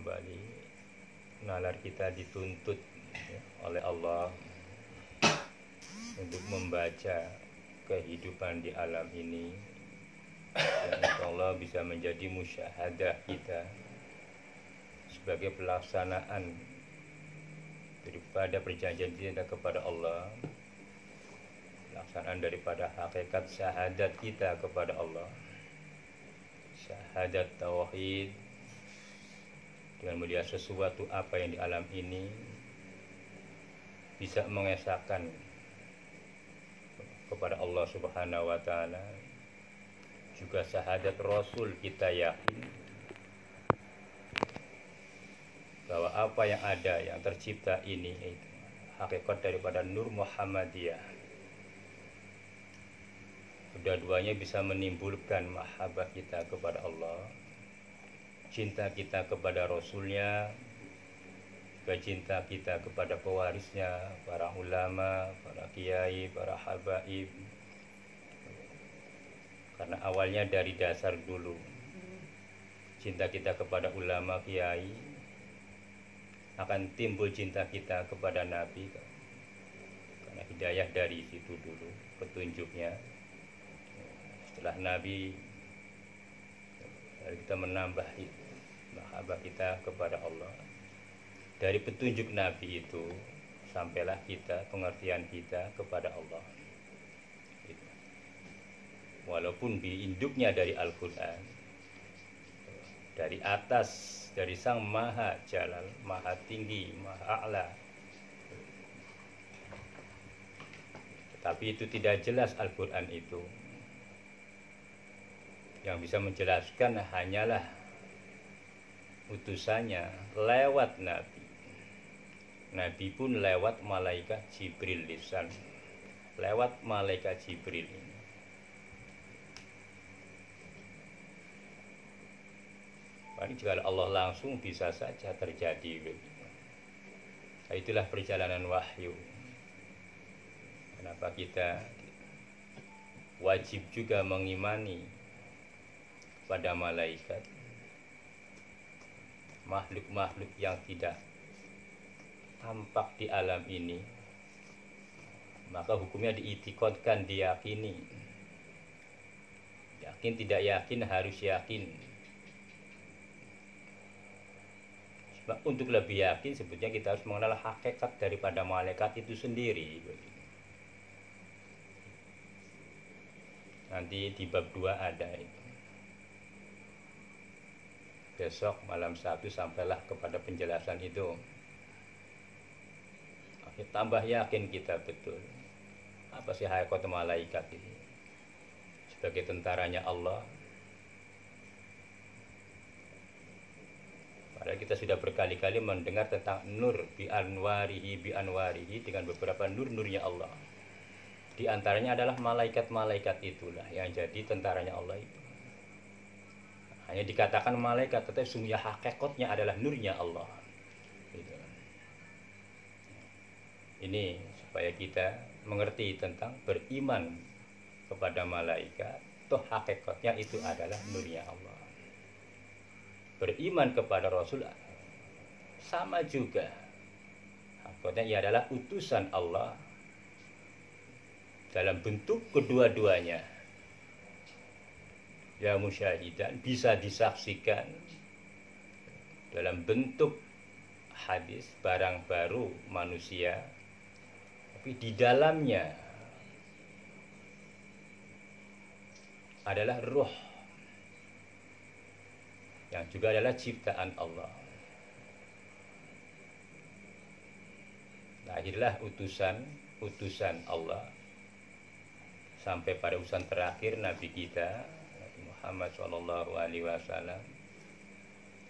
kembali. Nalar kita dituntut ya, oleh Allah untuk membaca kehidupan di alam ini, dan insya bisa menjadi musyahadah kita sebagai pelaksanaan daripada perjanjian kita kepada Allah, pelaksanaan daripada hakikat syahadat kita kepada Allah, syahadat tauhid, dengan melihat sesuatu apa yang di alam ini bisa mengesahkan kepada Allah Subhanahu wa Ta'ala. Juga syahadat Rasul, kita yakin bahwa apa yang ada, yang tercipta ini itu hakikat daripada Nur Muhammadiyah. Kedua-duanya bisa menimbulkan mahabbah kita kepada Allah, cinta kita kepada Rasulnya, cinta kita kepada pewarisnya, para ulama, para kiai, para habaib. Karena awalnya dari dasar dulu, cinta kita kepada ulama, kiai, akan timbul cinta kita kepada Nabi, karena hidayah dari situ dulu, petunjuknya. Setelah Nabi, kita menambah mahabbah kita kepada Allah. Dari petunjuk Nabi itu sampailah kita, pengertian kita kepada Allah. Walaupun diinduknya dari Al-Quran, dari atas, dari Sang Maha Jalal, Maha Tinggi, Maha A'la, tetapi itu tidak jelas. Al-Quran itu yang bisa menjelaskan hanyalah utusannya lewat Nabi. Nabi pun lewat malaikat Jibril lisan, lewat malaikat Jibril ini. Paling jika Allah langsung bisa saja terjadi. Itulah perjalanan wahyu. Kenapa kita wajib juga mengimani pada malaikat, makhluk-makhluk yang tidak tampak di alam ini, maka hukumnya diitikadkan, diyakini. Yakin tidak yakin, harus yakin. Sebab untuk lebih yakin sebetulnya kita harus mengenal hakikat daripada malaikat itu sendiri. Nanti di bab 2 ada itu. Besok malam 1 sampailah kepada penjelasan itu. Tambah yakin kita betul apa sih hakikat malaikat ini sebagai tentaranya Allah. Padahal kita sudah berkali-kali mendengar tentang nur bi anwarihi dengan beberapa nur-nurnya Allah. Di antaranya adalah malaikat-malaikat itulah yang jadi tentaranya Allah itu. Hanya dikatakan malaikat, tetapi sungguh hakikatnya adalah nurnya Allah. Gitu. Ini supaya kita mengerti tentang beriman kepada malaikat, toh hakikatnya itu adalah nurnya Allah. Beriman kepada Rasul sama juga, hakikatnya ia adalah utusan Allah dalam bentuk kedua-duanya. Ya musyahidan, bisa disaksikan dalam bentuk hadis, barang baru manusia, tapi di dalamnya adalah ruh yang juga adalah ciptaan Allah. Lahirlah utusan Allah sampai pada utusan terakhir Nabi kita Nabi Muhammad SAW,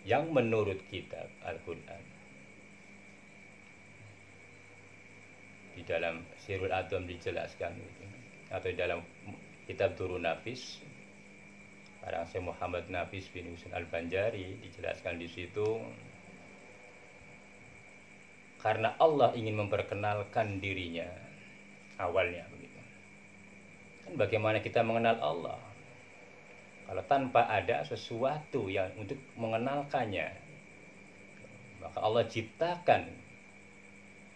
yang menurut kitab Al-Quran, di dalam Sirul Adham dijelaskan itu, atau di dalam kitab Durun Nafis karang Syekh Muhammad Nafis bin Husain Al-Banjari, dijelaskan di situ, karena Allah ingin memperkenalkan dirinya awalnya begitu. Kan bagaimana kita mengenal Allah kalau tanpa ada sesuatu yang untuk mengenalkannya? Maka Allah ciptakan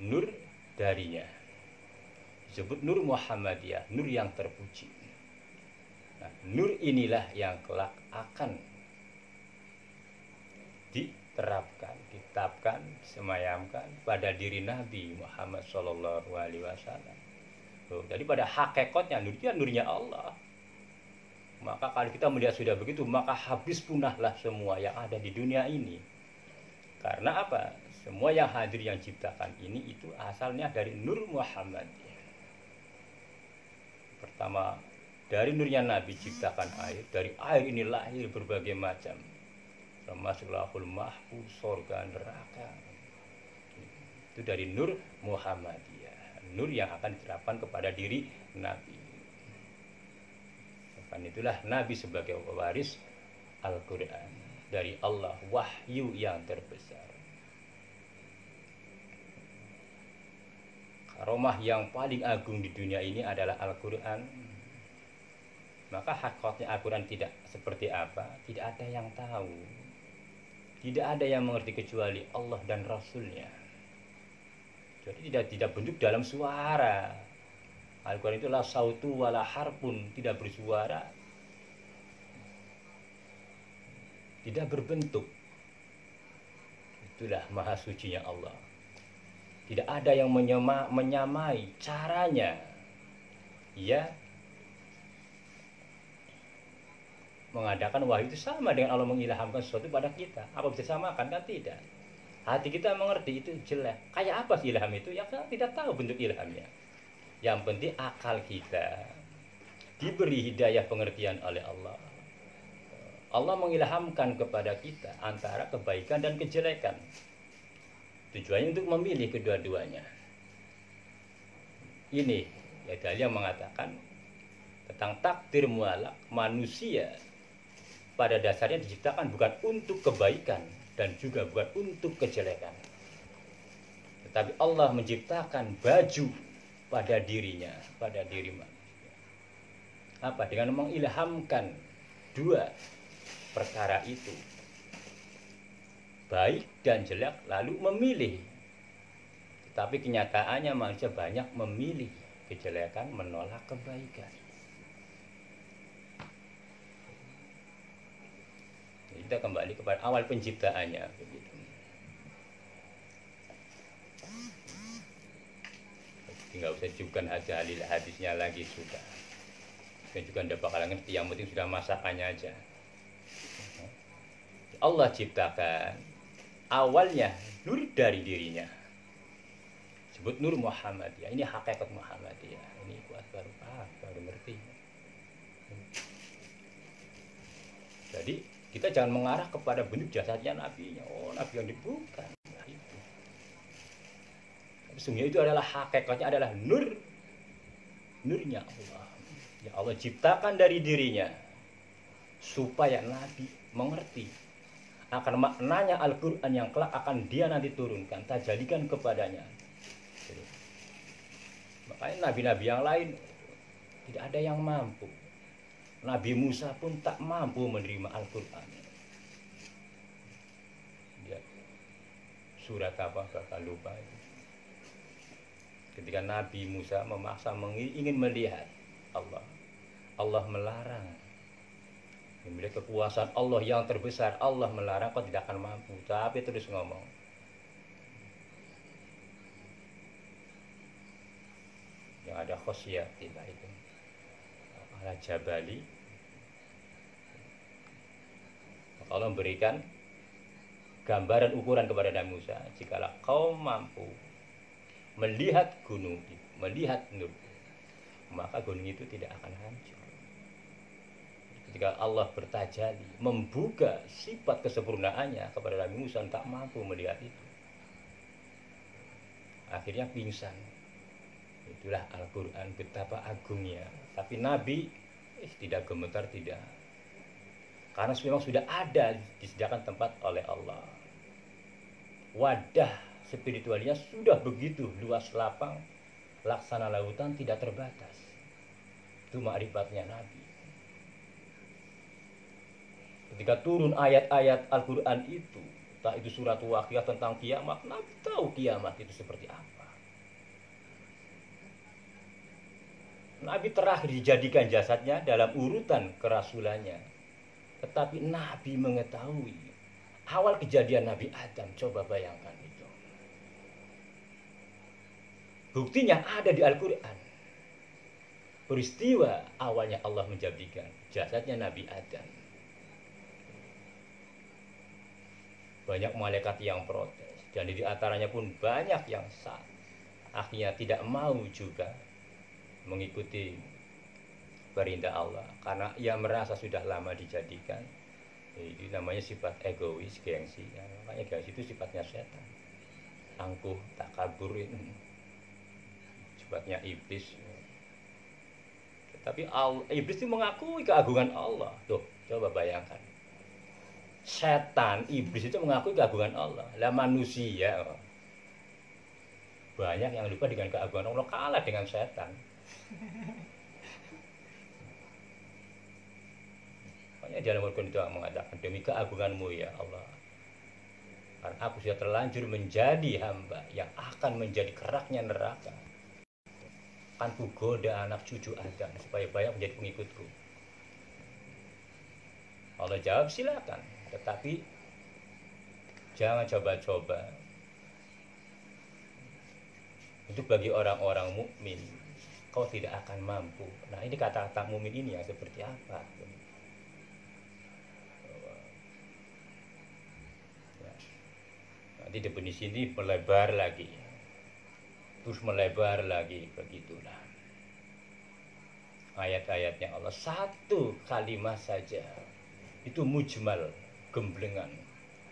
nur darinya. Disebut nur Muhammadiyah, nur yang terpuji. Nah, nur inilah yang kelak akan diterapkan, ditetapkan, disemayamkan pada diri Nabi Muhammad Shallallahu Alaihi Wasallam. Jadi pada hakikatnya nur itu nurnya Allah. Maka kalau kita melihat sudah begitu, maka habis punahlah semua yang ada di dunia ini. Karena apa? Semua yang hadir yang ciptakan ini itu asalnya dari nur Muhammad. Pertama, dari nurnya Nabi ciptakan air. Dari air ini lahir berbagai macam, termasuk lahul mahfuz, surga, neraka. Itu dari nur Muhammadiyah, nur yang akan diterapkan kepada diri Nabi. Karena itulah Nabi sebagai waris Al-Quran dari Allah, wahyu yang terbesar. Karomah yang paling agung di dunia ini adalah Al-Quran. Maka hakikatnya Al-Quran tidak seperti apa, tidak ada yang tahu, tidak ada yang mengerti kecuali Allah dan Rasulnya. Jadi tidak bentuk dalam suara. Al-Quran itu la sautu wala harpun, tidak bersuara, tidak berbentuk. Itulah maha sucinya Allah. Tidak ada yang menyamai caranya. Ya, mengadakan wahyu itu sama dengan Allah mengilhamkan sesuatu pada kita. Apa bisa samakan? Kan tidak. Hati kita mengerti itu jelek. Kayak apa sih ilham itu? Ya kita tidak tahu bentuk ilhamnya. Yang penting akal kita diberi hidayah pengertian oleh Allah. Allah mengilhamkan kepada kita antara kebaikan dan kejelekan. Tujuannya untuk memilih kedua-duanya. Ini ya dalil yang mengatakan tentang takdir mualak, manusia pada dasarnya diciptakan bukan untuk kebaikan dan juga bukan untuk kejelekan. Tetapi Allah menciptakan baju pada dirinya, pada diri manusia. Apa? Dengan mengilhamkan dua perkara itu, baik dan jelek, lalu memilih. Tetapi kenyataannya manusia banyak memilih kejelekan, menolak kebaikan. Jadi kita kembali kepada awal penciptaannya begitu. Tinggal usah juga hadisnya lagi sudah. Dan juga tidak bakalan ngerti, yang penting sudah masakannya aja. Allah ciptakan awalnya nur dari dirinya. Sebut nur Muhammadiyah. Ini hakikat Muhammadiyah. Ini kuat baru ngerti. Jadi kita jangan mengarah kepada bentuk jasadnya Nabinya. Oh, Nabi yang dibuka. Nah, itu. Sesungguhnya itu adalah hakikatnya adalah nurnya Allah. Ya Allah ciptakan dari dirinya supaya Nabi mengerti akan maknanya Al-Quran yang kelak akan dia nanti turunkan, tajalikan kepadanya. Jadi, makanya nabi-nabi yang lain tidak ada yang mampu. Nabi Musa pun tak mampu menerima Al-Quran. Dia surat apa bakal lupa itu. Ketika Nabi Musa memaksa ingin melihat Allah, Allah melarang. Memiliki kekuasaan Allah yang terbesar, Allah melarang, kau tidak akan mampu. Tapi terus ngomong. Yang ada khosyatillah itu. Ala jabali. Maka Allah memberikan gambaran ukuran kepada Nabi Musa. Jikalau kau mampu melihat gunung itu, melihat nur, maka gunung itu tidak akan hancur. Ketika Allah bertajali, membuka sifat kesempurnaannya kepada Nabi Musa, tak mampu melihat itu. Akhirnya pingsan. Itulah Al-Quran, betapa agungnya. Tapi Nabi tidak gemetar, tidak. Karena memang sudah ada disediakan tempat oleh Allah. Wadah spiritualnya sudah begitu luas lapang, laksana lautan tidak terbatas. Itu ma'rifatnya Nabi. Ketika turun ayat-ayat Al-Quran itu, Tak itu surat waqiah tentang kiamat, Nabi tahu kiamat itu seperti apa. Nabi terakhir dijadikan jasadnya dalam urutan kerasulannya. Tetapi Nabi mengetahui awal kejadian Nabi Adam. Coba bayangkan itu. Buktinya ada di Al-Quran. Peristiwa awalnya Allah menjadikan jasadnya Nabi Adam. Banyak malaikat yang protes. Dan di antaranya pun banyak yang akhirnya tidak mau juga mengikuti perintah Allah. Karena ia merasa sudah lama dijadikan. Itu namanya sifat egois, gengsi. Makanya gengsi itu sifatnya setan. Angkuh, takabur itu sifatnya iblis. Tapi iblis itu mengakui keagungan Allah. Tuh, coba bayangkan. Setan, iblis itu mengakui keagungan Allah. Lah manusia banyak yang lupa dengan keagungan Allah, kalah dengan setan. Makanya dalam Al-Quran itu mengatakan, demi keagunganmu ya Allah, karena aku sudah terlanjur menjadi hamba yang akan menjadi keraknya neraka, akan kugoda anak cucu Adam supaya banyak menjadi pengikutku. Allah jawab, silakan. Tetapi jangan coba-coba. Itu bagi orang-orang mukmin, kau tidak akan mampu. Nah, ini kata-kata mukmin ini yang seperti apa? Nanti definisi ini melebar lagi, terus melebar lagi, begitulah. Ayat-ayatnya Allah satu kalimat saja itu mujmal, gemblengan.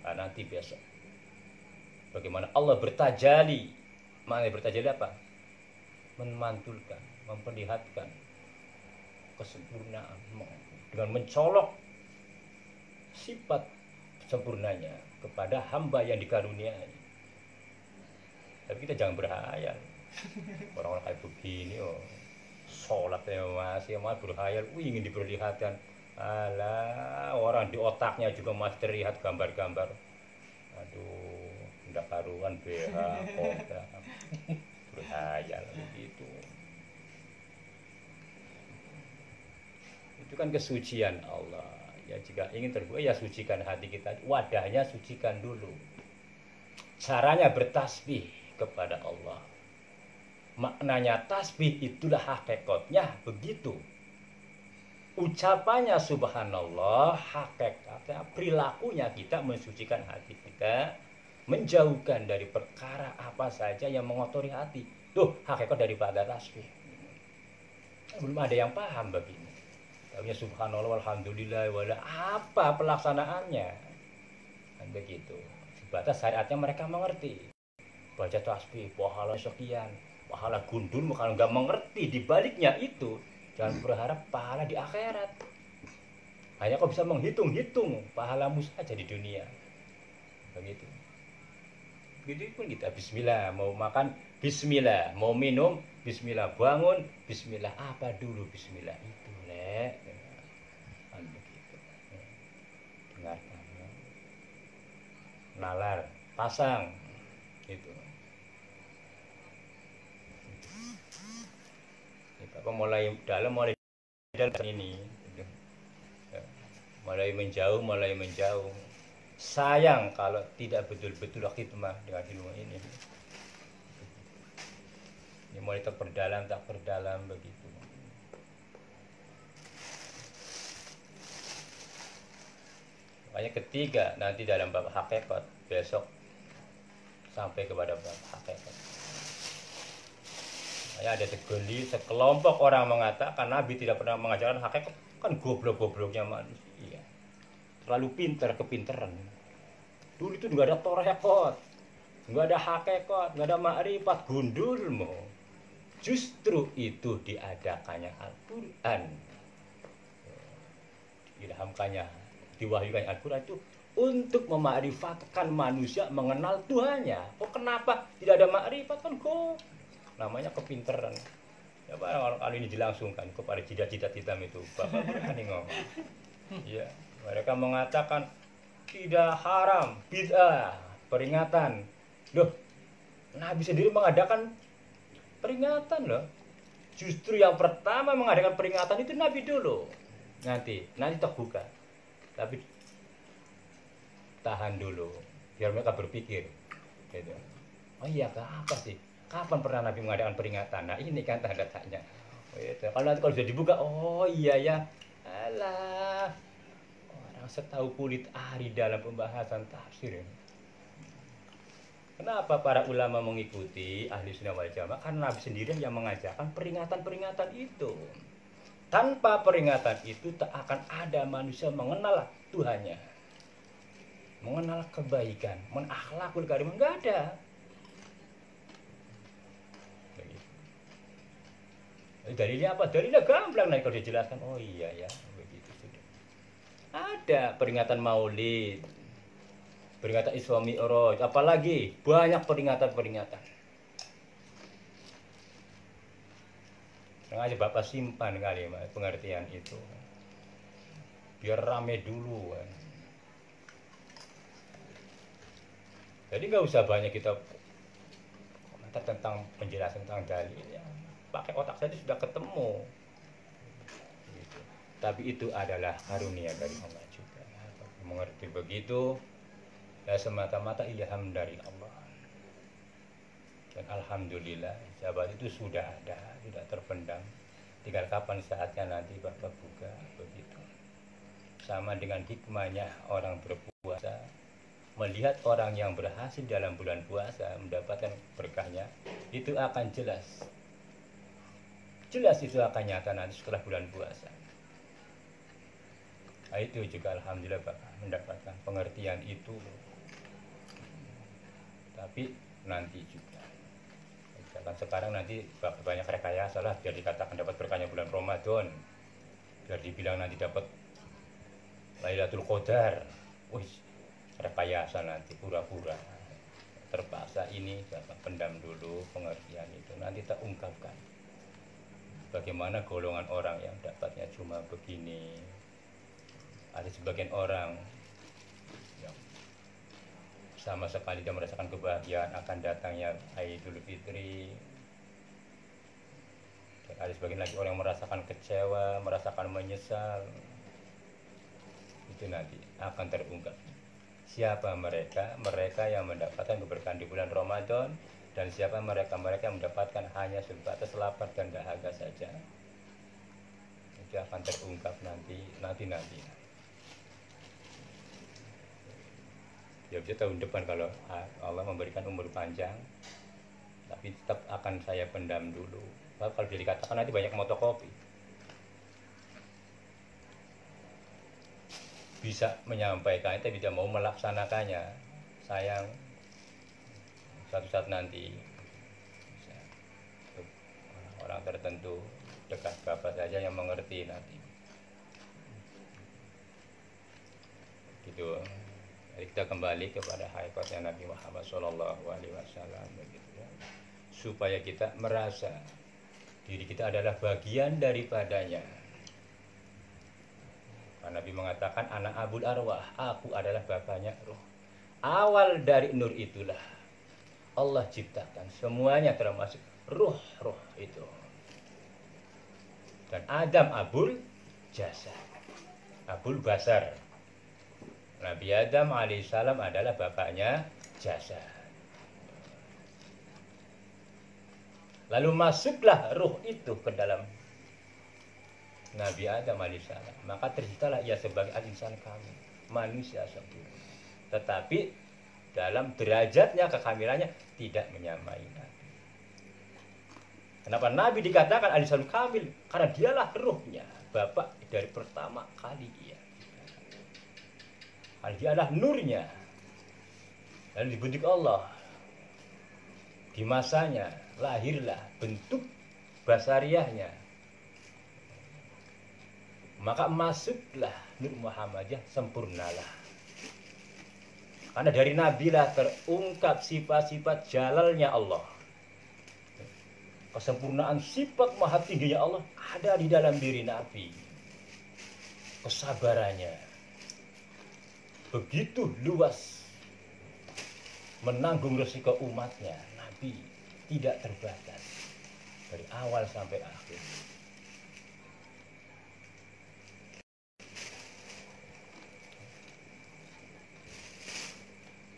Nah, nanti besok bagaimana Allah bertajali. Maknanya bertajali apa? Memantulkan, memperlihatkan kesempurnaan dengan mencolok sifat sempurnanya kepada hamba yang dikaruniai. Tapi kita jangan berhayal. Orang-orang kayak begini, sholatnya masih berhayal, ingin diperlihatkan. Alah, orang di otaknya juga masih terlihat gambar-gambar. Aduh, tidak karuan BH, kota. Berhayal begitu. Itu kan kesucian Allah. Ya, jika ingin terbuka, ya sucikan hati kita. Wadahnya sucikan dulu. Caranya bertasbih kepada Allah. Maknanya tasbih itulah hakikatnya begitu. Ucapannya subhanallah, hakikatnya perilakunya kita mensucikan hati kita, menjauhkan dari perkara apa saja yang mengotori hati. Tuh hakikat daripada tasbih. Belum ada yang paham begini. Tahunya subhanallah walhamdulillah wala apa pelaksanaannya. Kan begitu. Sebatas syariatnya mereka mengerti. Baca tasbih, pahala sekian, pahala gundul. Kalau nggak mengerti di baliknya itu, jangan berharap pahala di akhirat. Hanya kau bisa menghitung-hitung pahalamu saja di dunia. Begitu. Begitu pun kita bismillah, mau makan bismillah, mau minum bismillah, bangun bismillah, apa dulu bismillah itu, Lek. Kan begitu. Dengarkan. Nalar, pasang itu. Kita mulai dalam ini. Mulai menjauh. Sayang kalau tidak betul-betul khidmah dengan ilmu ini. Ini mulai tak perdalam begitu. Makanya ketiga nanti dalam bab hakikat besok sampai kepada bab hakikat. Makanya ada sekelompok orang mengatakan Nabi tidak pernah mengajarkan hakikat, kan goblok-gobloknya manusia. Terlalu pintar, kepintaran. Dulu itu nggak ada torekot, nggak ada hakikat, nggak ada makrifat, gundulmu. Justru itu diadakannya Al-Quran, diilhamkannya, diwahyukannya Al-Quran itu untuk memakrifatkan manusia mengenal Tuhannya. Kok kenapa tidak ada makrifat, kan kok namanya kepintaran. Ya orang kali ini dilangsungkan kepada jidat-jidat hitam itu. Bapak berani ngomong. Iya, mereka mengatakan tidak haram, bid'ah, peringatan. Loh, Nabi sendiri mengadakan peringatan loh. Justru yang pertama mengadakan peringatan itu Nabi dulu. Nanti terbuka. Tapi tahan dulu, biar mereka berpikir. Gitu. Oh iya, apa sih? Kapan pernah Nabi mengadakan peringatan? Nah ini kan tanda tanya. Gitu. Kalau nanti kalau sudah dibuka, oh iya ya, alah, orang setahu kulit ari dalam pembahasan tafsir. Kenapa para ulama mengikuti ahli sunnah wal jamaah? Karena Nabi sendiri yang mengajarkan peringatan-peringatan itu. Tanpa peringatan itu tak akan ada manusia mengenal Tuhannya, mengenal kebaikan, menakhlakul karim, enggak ada. Dalilnya apa? Dalilnya gamblang, kalau dijelaskan. Oh iya ya, begitu sudah. Ada peringatan Maulid, peringatan Isra Mi'raj, apalagi banyak peringatan-peringatan. Sengaja Bapak simpan kali pengertian itu, biar rame dulu. Jadi nggak usah banyak kita komentar tentang penjelasan tentang dalilnya. Pakai otak saja sudah ketemu. Gitu. Tapi itu adalah karunia dari Allah juga. Mengerti begitu, ya semata-mata ilham dari Allah. Dan alhamdulillah, jawaban itu sudah ada, sudah terpendam. Tinggal kapan saatnya nanti Bapak buka begitu. Sama dengan hikmahnya orang berpuasa, melihat orang yang berhasil dalam bulan puasa mendapatkan berkahnya, itu akan jelas. Jelas itu akan nyata nanti setelah bulan puasa. Nah, itu juga alhamdulillah Bapak mendapatkan pengertian itu. Tapi nanti juga. Misalkan sekarang nanti Bapak banyak rekayasa lah biar dikatakan dapat berkahnya bulan Ramadan. Biar dibilang nanti dapat Lailatul Qadar. Wih, rekayasa nanti pura-pura. Terpaksa ini Bapak pendam dulu pengertian itu. Nanti tak ungkapkan. Bagaimana golongan orang yang dapatnya cuma begini. Ada sebagian orang yang sama sekali tidak merasakan kebahagiaan akan datangnya Idul Fitri. Dan ada sebagian lagi orang yang merasakan kecewa, merasakan menyesal. Itu nanti akan terungkap. Siapa mereka? Mereka yang mendapatkan keberkahan di bulan Ramadan. Dan siapa mereka-mereka yang mendapatkan hanya sebatas lapar dan dahaga saja. Itu akan terungkap nanti. Ya bisa tahun depan kalau Allah memberikan umur panjang. Tapi tetap akan saya pendam dulu. Kalau dikatakan nanti banyak motokopi. Bisa menyampaikan, tapi tidak mau melaksanakannya. Sayang. Suatu saat nanti orang tertentu dekat Bapak saja yang mengerti nanti. Gitu. Jadi kita kembali kepada hakikatnya Nabi Muhammad SAW begitu ya. Supaya kita merasa diri kita adalah bagian daripadanya. Karena Nabi mengatakan anak abul arwah, aku adalah bapaknya ruh. Awal dari nur itulah Allah ciptakan semuanya termasuk ruh-ruh itu. Dan Adam abul jasad, abul basar. Nabi Adam alaihissalam adalah bapaknya jasad. Lalu masuklah ruh itu ke dalam Nabi Adam alaihissalam. Maka terciptalah ia sebagai al-insan kamil, manusia sempurna. Tetapi dalam derajatnya, kekamilannya tidak menyamai Nabi. Kenapa Nabi dikatakan al-insan kamil? Karena dialah ruhnya, bapak dari pertama kali dia. Karena dia adalah nurnya. Dan dibentuk Allah. Di masanya lahirlah bentuk basariahnya. Maka masuklah Nur Muhammadiyah, sempurnalah. Karena dari Nabi lah terungkap sifat-sifat jalalnya Allah. Kesempurnaan sifat maha tingginya Allah ada di dalam diri Nabi. Kesabarannya, begitu luas menanggung resiko umatnya. Nabi tidak terbatas dari awal sampai akhir.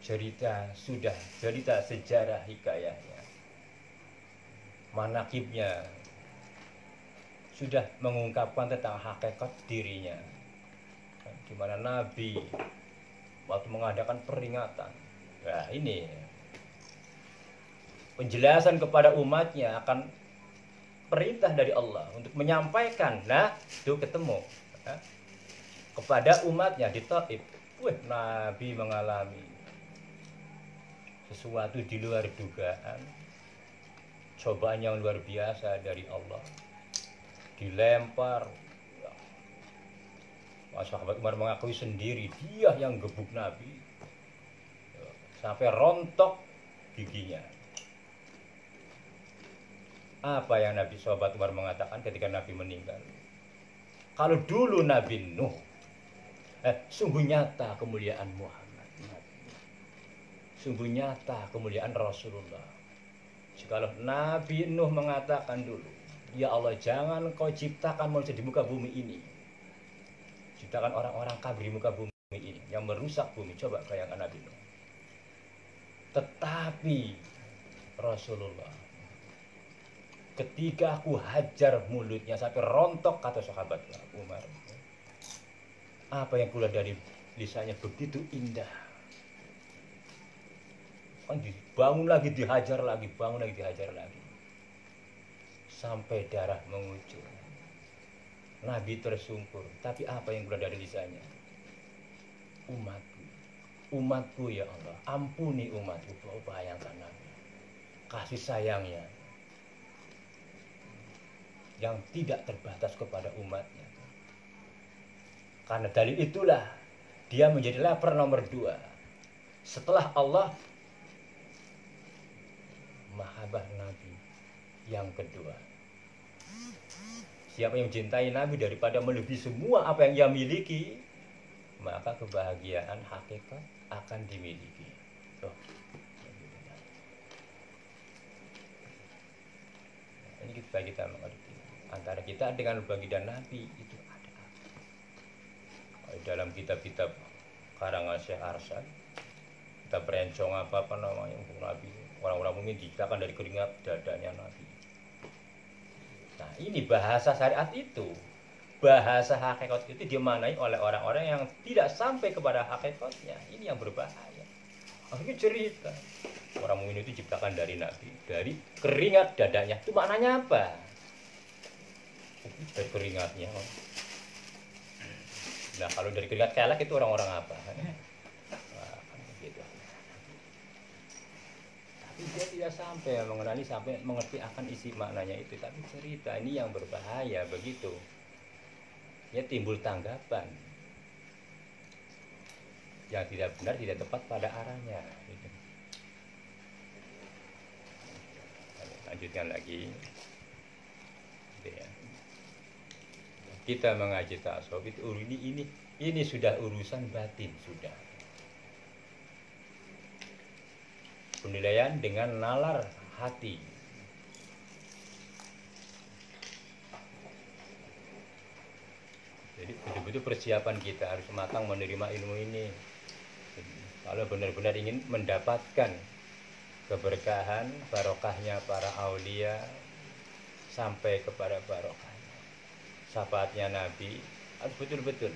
Cerita sejarah hikayahnya, manakibnya sudah mengungkapkan tentang hakikat dirinya, di mana Nabi waktu mengadakan peringatan. Nah, ini penjelasan kepada umatnya akan perintah dari Allah untuk menyampaikan. Nah, itu ketemu kepada umatnya di Taif. Nabi mengalami sesuatu di luar dugaan, cobaan yang luar biasa dari Allah, dilempar. Sahabat Umar mengakui sendiri dia yang gebuk Nabi sampai rontok giginya. Apa yang sahabat Umar mengatakan ketika Nabi meninggal? Kalau dulu Nabi Nuh, sungguh nyata kemuliaan Muhammad, sungguh nyata kemuliaan Rasulullah. Jikalau Nabi Nuh mengatakan dulu, ya Allah, jangan kau ciptakan manusia di muka bumi ini, ciptakan orang-orang kafir di muka bumi ini yang merusak bumi. Coba bayangkan Nabi Nuh. Tetapi Rasulullah, ketika aku hajar mulutnya sampai rontok, kata sahabat Umar, apa yang keluar dari lisannya begitu indah. Bangun lagi, dihajar lagi, bangun lagi, dihajar lagi, sampai darah mengucur. Nabi tersungkur, tapi apa yang keluar dari lisannya? Umatku, umatku ya Allah, ampuni umatku. Bayangkan Nabi, kasih sayangnya yang tidak terbatas kepada umatnya. Karena dalil itulah dia menjadi leper nomor 2 setelah Allah. Mahabbah Nabi yang kedua. Siapa yang mencintai Nabi daripada melebihi semua apa yang ia miliki, maka kebahagiaan hakikat akan dimiliki. Ini kita mengerti antara kita dengan baginda Nabi itu ada apa? Dalam kitab-kitab karangan Syekh Arsyad, kita berencong apa namanya untuk Nabi. Orang-orang mungkin diciptakan dari keringat dadanya Nabi. Nah, ini bahasa syariat itu, bahasa hakikat itu dimaknai oleh orang-orang yang tidak sampai kepada hakikatnya. Ini yang berbahaya. Akhirnya cerita orang mukmin itu diciptakan dari Nabi, dari keringat dadanya. Itu maknanya apa? Dari keringatnya. Nah, kalau dari keringat kelek itu orang-orang apa? Dia tidak sampai mengenali, sampai mengerti akan isi maknanya itu. Tapi cerita ini yang berbahaya begitu. Ya, timbul tanggapan yang tidak benar, tidak tepat pada arahnya. Gitu. Lanjutkan lagi. Ya. Kita mengaji tasawuf itu ini sudah urusan batin sudah. Penilaian dengan nalar hati. Jadi betul-betul persiapan kita harus matang menerima ilmu ini. Kalau benar-benar ingin mendapatkan keberkahan, barokahnya para aulia sampai kepada barokahnya syafaatnya Nabi, harus betul-betul